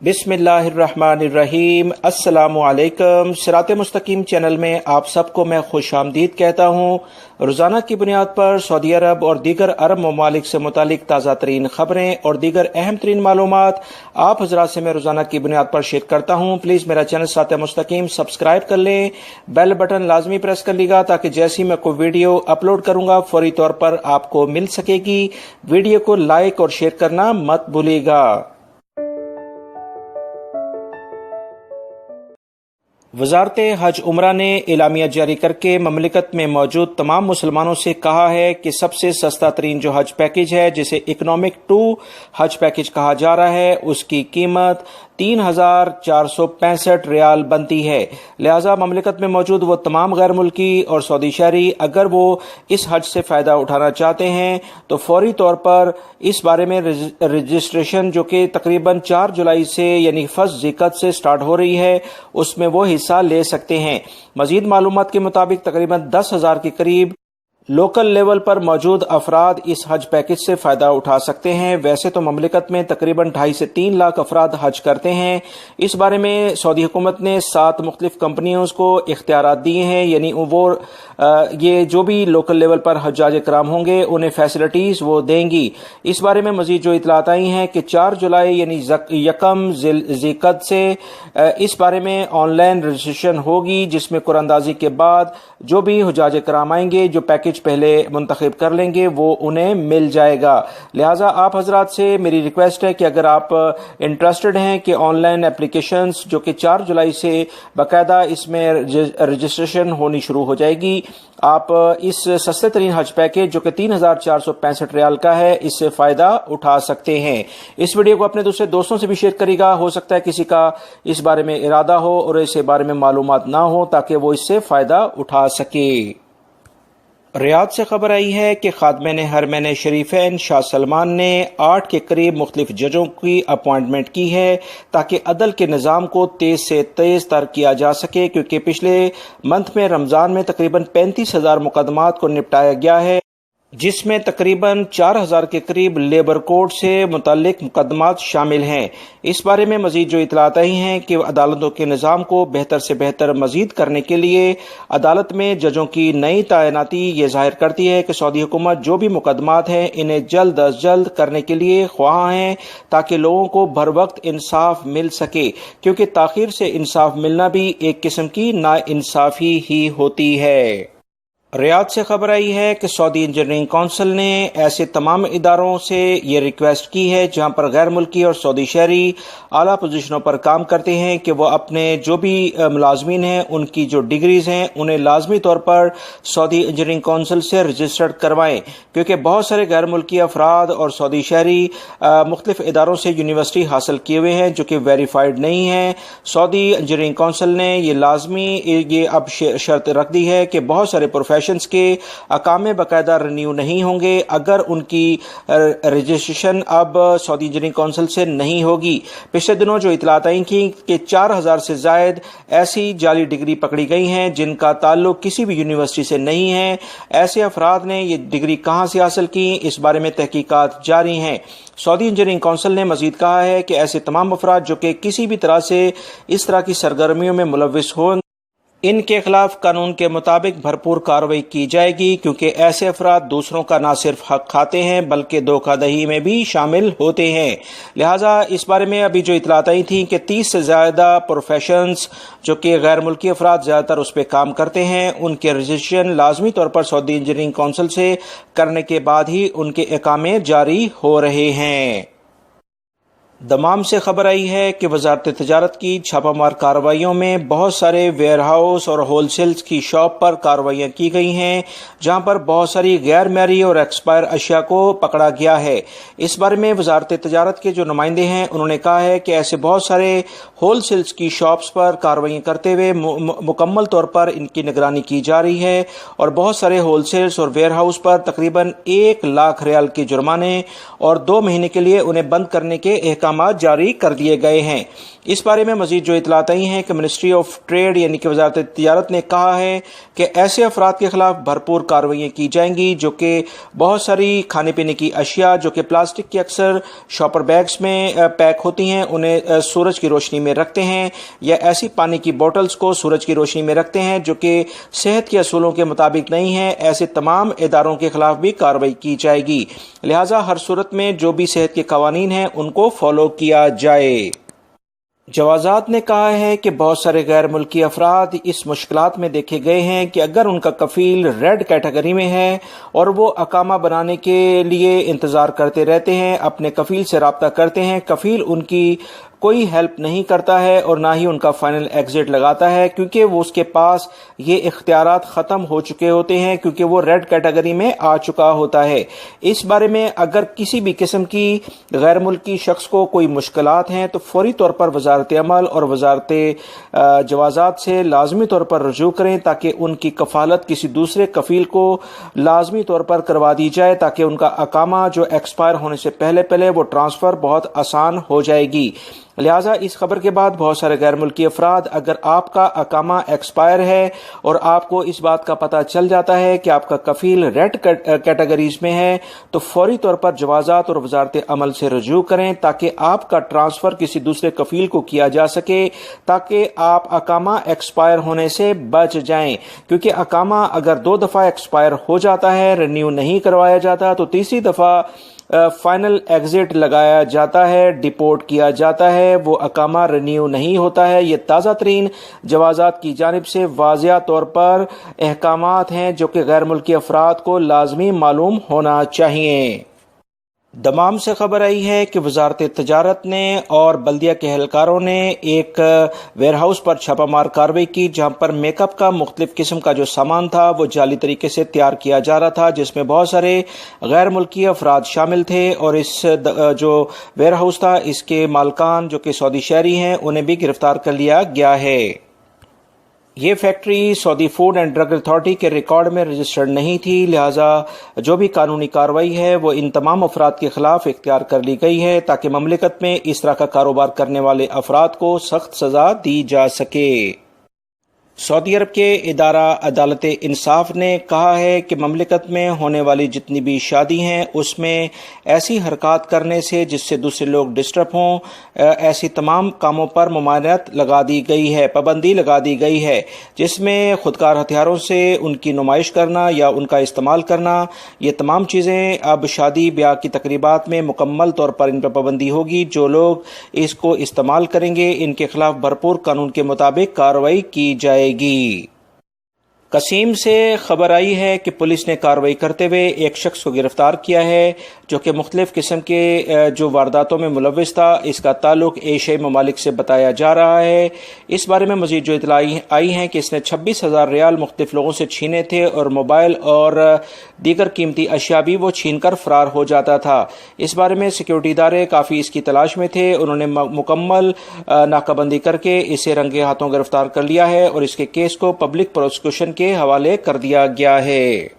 बिस्मिल्लाहिर्रहमानिर्रहीम। अस्सलामु अलैकुम। सिरात मुस्तकीम चैनल में आप सबको मैं खुश आमदीद कहता हूँ। रोज़ाना की बुनियाद पर सऊदी अरब और दीगर अरब ममालिक से मुतालिक ताज़ा तरीन खबरें और दीगर अहम तरीन मालूमात आप हज़रात से मैं रोज़ाना की बुनियाद पर शेयर करता हूँ। प्लीज़ मेरा चैनल सिरात मुस्तकीम सब्सक्राइब कर लें, बेल बटन लाजमी प्रेस कर लीजिएगा ताकि जैसे ही मैं कोई वीडियो अपलोड करूँगा फौरी तौर पर आपको मिल सकेगी। वीडियो को लाइक और शेयर करना मत भूलिएगा। वजारत हज उमरा ने एलामिया जारी करके ममलिकत में मौजूद तमाम मुसलमानों से कहा है कि सबसे सस्ता तरीन जो हज पैकेज है, जिसे इकोनॉमिक 2 हज पैकेज कहा जा रहा है, उसकी कीमत 3,465 रियाल बनती है। लिहाजा ममलिकत में मौजूद वो तमाम गैर मुल्की और सऊदी शहरी अगर वो इस हज से फ़ायदा उठाना चाहते हैं तो फौरी तौर पर इस बारे में रजिस्ट्रेशन जो कि तकरीबन 4 जुलाई से यानी 1 ज़िलक़द से स्टार्ट हो रही है, उसमें वो हिस्सा ले सकते हैं। मजीद मालूमात के मुताबिक तकरीबन 10,000 के करीब लोकल लेवल पर मौजूद अफराद इस हज पैकेज से फ़ायदा उठा सकते हैं। वैसे तो ममलिकत में तकरीबन 2.5 से 3 लाख अफराद हज करते हैं। इस बारे में सऊदी हुकूमत ने 7 मुख्तलिफ कंपनियों को इख्तियारात दिए हैं, यानी वो ये जो भी लोकल लेवल पर हज्जाज कराम होंगे उन्हें फैसिलिटीज़ वो देंगी। इस बारे में मजीद जो इतलात आई हैं कि 4 जुलाई यानी 1 ज़िलक़द से इस बारे में ऑनलाइन रजिस्ट्रेशन होगी, जिसमें कुरानंदाजी के बाद जो भी हज्जाज कराम आएंगे जो पैकेज पहले मुंतखब कर लेंगे वो उन्हें मिल जाएगा। लिहाजा आप हजरात से मेरी रिक्वेस्ट है कि अगर आप इंटरेस्टेड हैं कि ऑनलाइन एप्लीकेशंस जो कि 4 जुलाई से बाकायदा इसमें रजिस्ट्रेशन होनी शुरू हो जाएगी, आप इस सस्ते तरीन हज पैकेज जो कि 3,465 रियाल का है, इससे फ़ायदा उठा सकते हैं। इस वीडियो को अपने दूसरे दोस्तों से भी शेयर करेगा। हो सकता है किसी का इस बारे में इरादा हो और इस बारे में मालूमात ना हो ताकि वो इससे फ़ायदा उठा सके। रियाद से खबर आई है कि खादमेन हरमैन शरीफैन शाह सलमान ने 8 के करीब मुख्तलिफ जजों की अपॉइंटमेंट की है ताकि अदल के निज़ाम को तेज़ से तेज़ तर किया जा सके, क्योंकि पिछले मंथ में रमज़ान में तकरीबन 35,000 मुकदमात को निपटाया गया है, जिसमें तकरीबन 4,000 के करीब लेबर कोड से मुतल्लिक मुकदमात शामिल हैं। इस बारे में मजीद जो इतलात आई हैं कि अदालतों के निज़ाम को बेहतर से बेहतर मजीद करने के लिए अदालत में जजों की नई तैनाती ये ज़ाहिर करती है कि सऊदी हुकूमत जो भी मुकदमात हैं इन्हें जल्द अज जल्द करने के लिए ख्वाह हैं ताकि लोगों को बर वक्त इंसाफ मिल सके, क्योंकि ताख़ीर से इंसाफ मिलना भी एक किस्म की नाइंसाफ़ी ही होती है। रियाद से खबर आई है कि सऊदी इंजीनियरिंग कौंसिल ने ऐसे तमाम इदारों से ये रिक्वेस्ट की है जहां पर गैर मुल्की और सऊदी शहरी आला पोजीशनों पर काम करते हैं कि वो अपने जो भी मुलाजमीन हैं उनकी जो डिग्रीज हैं उन्हें लाजमी तौर पर सऊदी इंजीनियरिंग कौंसिल से रजिस्टर्ड करवाएं, क्योंकि बहुत सारे गैर मुल्की अफराद और सऊदी शहरी मुख्तलिफ इदारों से यूनिवर्सिटी हासिल किए हुए हैं जो कि वेरीफाइड नहीं हैं। सऊदी इंजीनियरिंग कौंसिल ने ये लाजमी ये अब शर्त रख दी है कि बहुत सारे प्रोफेशनल्स के अकामे बाकायदा रिन्यू नहीं होंगे अगर उनकी रजिस्ट्रेशन अब सऊदी इंजीनियरिंग कौंसिल से नहीं होगी। पिछले दिनों जो इतलात आई थी कि 4,000 से जायद ऐसी जाली डिग्री पकड़ी गई हैं जिनका ताल्लुक किसी भी यूनिवर्सिटी से नहीं है। ऐसे अफराद ने ये डिग्री कहां से हासिल की, इस बारे में तहकीकात जारी हैं। सऊदी इंजीनियरिंग कौंसिल ने मजीद कहा है कि ऐसे तमाम अफराद जो कि किसी भी तरह से इस तरह की सरगर्मियों में मुलव्विस हो, इनके खिलाफ कानून के मुताबिक भरपूर कार्रवाई की जाएगी, क्योंकि ऐसे अफराद दूसरों का न सिर्फ हक खाते हैं बल्कि धोखाधड़ी में भी शामिल होते हैं। लिहाजा इस बारे में अभी जो इतलात आई थी कि 30 से ज़्यादा प्रोफेशंस जो कि गैर मुल्की अफराद ज़्यादातर उस पर काम करते हैं, उनके रजिस्ट्रेशन लाजमी तौर पर सऊदी इंजीनियरिंग कौंसिल से करने के बाद ही उनके इकामे जारी हो रहे हैं। दमाम से खबर आई है कि वजारत तजारत की छापामार कार्रवाइयों में बहुत सारे वेयर हाउस और होलसेल्स की शॉप पर कार्रवाइयाँ की गई हैं, जहां पर बहुत सारी गैर मैरी और एक्सपायर अशिया को पकड़ा गया है। इस बारे में वजारत तजारत के जो नुमाइंदे हैं उन्होंने कहा है कि ऐसे बहुत सारे होलसेल्स की शॉप्स पर कार्रवाई करते हुए मुकम्मल तौर पर इनकी निगरानी की जा रही है और बहुत सारे होलसेल्स और वेयर हाउस पर तकरीबन 1 लाख रियाल के जुर्माने और 2 महीने के लिए उन्हें बंद करने के अहकामात जारी कर दिए गए हैं। इस बारे में मजीद जो इतलात आई हैं कि मिनिस्ट्री ऑफ ट्रेड यानी कि वजारत तिजारत ने कहा है कि ऐसे अफराद के खिलाफ भरपूर कार्रवाइयाँ की जाएंगी जो कि बहुत सारी खाने पीने की अशिया जो कि प्लास्टिक के अक्सर शॉपर बैग्स में पैक होती हैं उन्हें सूरज की रोशनी में रखते हैं, या ऐसी पानी की बोतल्स को सूरज की रोशनी में रखते हैं जो कि सेहत के असूलों के मुताबिक नहीं है, ऐसे तमाम इदारों के खिलाफ भी कार्रवाई की जाएगी। लिहाजा हर सूरत में जो भी सेहत के कवानीन हैं उनको फॉलो किया जाए। जवाजात ने कहा है कि बहुत सारे गैर मुल्की अफराद इस मुश्किलात में देखे गए हैं कि अगर उनका कफील रेड कैटेगरी में है और वो अकामा बनाने के लिए इंतज़ार करते रहते हैं, अपने कफील से रब्ता करते हैं, कफील उनकी कोई हेल्प नहीं करता है और ना ही उनका फाइनल एग्जिट लगाता है क्योंकि वो उसके पास ये इख्तियारात ख़त्म हो चुके होते हैं क्योंकि वो रेड कैटेगरी में आ चुका होता है। इस बारे में अगर किसी भी किस्म की गैर मुल्की शख्स को कोई मुश्किलात हैं तो फौरी तौर पर वजारत अमल और वजारत जवाजात से लाजमी तौर पर रजू करें ताकि उनकी कफालत किसी दूसरे कफील को लाजमी तौर पर करवा दी जाए ताकि उनका अकामा जो एक्सपायर होने से पहले पहले वो ट्रांसफ़र बहुत आसान हो जाएगी। लिहाजा इस खबर के बाद बहुत सारे गैर मुल्की अफराद, अगर आपका अकामा एक्सपायर है और आपको इस बात का पता चल जाता है कि आपका कफील रेड कैटेगरीज में है तो फौरी तौर पर जवाजात और वजारत अमल से रजू करें ताकि आपका ट्रांसफ़र किसी दूसरे कफील को किया जा सके ताकि आप अकामा एक्सपायर होने से बच जाएं, क्योंकि अकामा अगर 2 दफ़ा एक्सपायर हो जाता है, रिन्यू नहीं करवाया जाता तो तीसरी दफ़ा फाइनल एग्जिट लगाया जाता है, डिपोर्ट किया जाता है, वो अकामा रिन्यू नहीं होता है। ये ताज़ा तरीन जवाजात की जानिब से वाज़िया तौर पर अहकामात हैं जो कि गैर मुल्की अफराद को लाजमी मालूम होना चाहिए। दमाम से खबर आई है कि वजारत तिजारत ने और बल्दिया के एहलकारों ने एक वेयरहाउस पर छापामार कार्रवाई की जहां पर मेकअप का मुख्तलिफ किस्म का जो सामान था वो जाली तरीके से तैयार किया जा रहा था, जिसमें बहुत सारे गैर मुल्की अफराद शामिल थे और इस जो वेयरहाउस था इसके मालकान जो कि सऊदी शहरी हैं उन्हें भी गिरफ्तार कर लिया गया है। ये factory Saudi food and drug authority के रिकॉर्ड में रजिस्टर्ड नहीं थी, लिहाजा जो भी कानूनी कार्रवाई है वो इन तमाम अफराद के खिलाफ इख्तियार कर ली गई है ताकि ममलिकत में इस तरह का कारोबार करने वाले अफराद को सख्त सजा दी जा सके। सऊदी अरब के इदारा अदालत इंसाफ ने कहा है कि ममलिकत में होने वाली जितनी भी शादी हैं उसमें ऐसी हरकत करने से जिससे दूसरे लोग डिस्टर्ब हों, ऐसी तमाम कामों पर ममानियत लगा दी गई है, पाबंदी लगा दी गई है, जिसमें खुदकार हथियारों से उनकी नुमाइश करना या उनका इस्तेमाल करना, ये तमाम चीज़ें अब शादी ब्याह की तकरीबात में मुकम्मल तौर पर इन पर पाबंदी होगी। जो लोग इसको इस्तेमाल करेंगे इनके खिलाफ भरपूर कानून के मुताबिक कार्रवाई की जाएगी। कसीम से खबर आई है कि पुलिस ने कार्रवाई करते हुए एक शख्स को गिरफ्तार किया है जो कि मुख्तलिफ किस्म के जो वारदातों में मुलविस था। इसका ताल्लुक एशियाई ममालिक से बताया जा रहा है। इस बारे में मजीद जो इतला आई हैं कि इसने 26,000 रियाल मुख्तलिफ लोगों से छीने थे और मोबाइल और दीगर कीमती अशिया भी वो छीन कर फरार हो जाता था। इस बारे में सिक्योरिटी इदारे काफ़ी इसकी तलाश में थे, उन्होंने मुकम्मल नाकाबंदी करके इसे रंगे हाथों गिरफ्तार कर लिया है और इसके केस को पब्लिक प्रोसिक्यूशन के हवाले कर दिया गया है।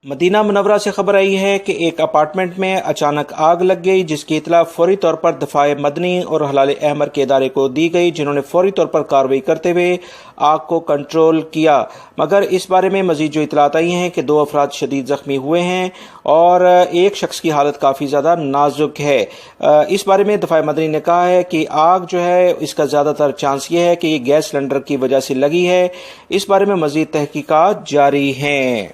मदीना मुनव्वरा से खबर आई है कि एक अपार्टमेंट में अचानक आग लग गई, जिसकी इतला फौरी तौर पर दफाए मदनी और हलाल अहमर के इदारे को दी गई, जिन्होंने फौरी तौर पर कार्रवाई करते हुए आग को कंट्रोल किया। मगर इस बारे में मजीद जो इतलात आई हैं कि 2 अफराद शदीद जख्मी हुए हैं और एक शख्स की हालत काफ़ी ज़्यादा नाजुक है। इस बारे में दफाए मदनी ने कहा है कि आग जो है इसका ज़्यादातर चांस ये है कि ये गैस सिलेंडर की वजह से लगी है। इस बारे में मजीद तहकीकात जारी हैं।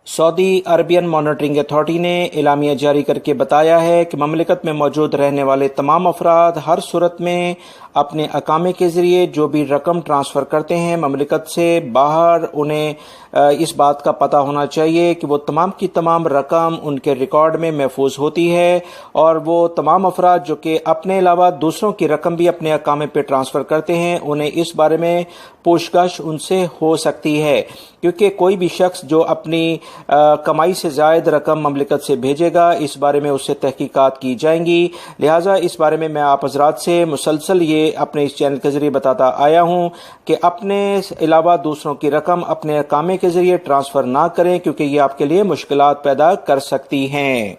सऊदी अरबियन मॉनिटरिंग अथॉरिटी ने एलामिया जारी करके बताया है कि ममलिकत में मौजूद रहने वाले तमाम अफराद हर सूरत में अपने अकामे के ज़रिए जो भी रकम ट्रांसफ़र करते हैं ममलिकत से बाहर, उन्हें इस बात का पता होना चाहिए कि वो तमाम की तमाम रकम उनके रिकॉर्ड में महफूज होती है और वो तमाम अफराद जो कि अपने अलावा दूसरों की रकम भी अपने अकामे पे ट्रांसफ़र करते हैं उन्हें इस बारे में पूछताछ उनसे हो सकती है, क्योंकि कोई भी शख्स जो अपनी कमाई से ज़ायद रकम ममलिकत से भेजेगा इस बारे में उससे तहकीकात की जाएंगी। लिहाजा इस बारे में मैं आप हज़रात से मुसलसल ये अपने इस चैनल के ज़रिए बताता आया हूँ कि अपने अलावा दूसरों की रकम अपने अकामे के ज़रिए ट्रांसफ़र ना करें, क्योंकि ये आपके लिए मुश्किलात पैदा कर सकती हैं।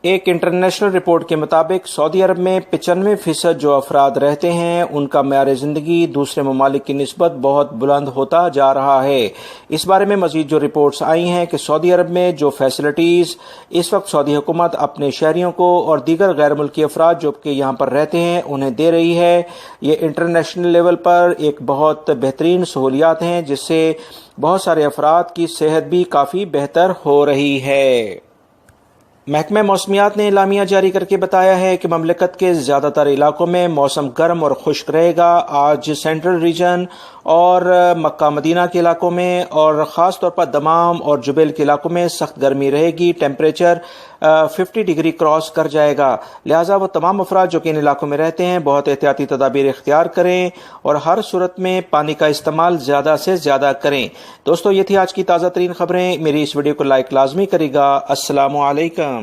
ایک انٹرنیشنل رپورٹ کے مطابق سعودی عرب میں 95% جو افراد رہتے ہیں ان کا معیار زندگی دوسرے ممالک کی نسبت بہت بلند ہوتا جا رہا ہے۔ اس بارے میں مزید جو رپورٹس آئی ہیں کہ سعودی عرب میں جو فیسلٹیز اس وقت سعودی حکومت اپنے شہریوں کو اور دیگر غیر ملکی افراد جو کہ یہاں پر رہتے ہیں انہیں دے رہی ہے، یہ انٹرنیشنل لیول پر ایک بہت بہترین سہولیات ہیں جس سے بہت سارے افراد کی صحت بھی کافی بہتر ہو رہی ہے۔ محکمہ موسمیات نے اعلامیہ جاری کر کے بتایا ہے کہ مملکت کے زیادہ تر علاقوں میں موسم گرم اور خشک رہے گا۔ آج سینٹرل ریجن اور مکہ مدینہ کے علاقوں میں اور خاص طور پر دمام اور جبیل کے علاقوں میں سخت گرمی رہے گی۔ ٹیمپریچر 50 ڈگری کراس کر جائے گا، لہٰذا وہ تمام افراد جو کہ ان علاقوں میں رہتے ہیں بہت احتیاطی تدابیر اختیار کریں اور ہر صورت میں پانی کا استعمال زیادہ سے زیادہ کریں۔ دوستو، یہ تھی آج کی تازہ ترین خبریں۔ میری اس ویڈیو کو لائک لازمی کرے گا۔ السلام علیکم۔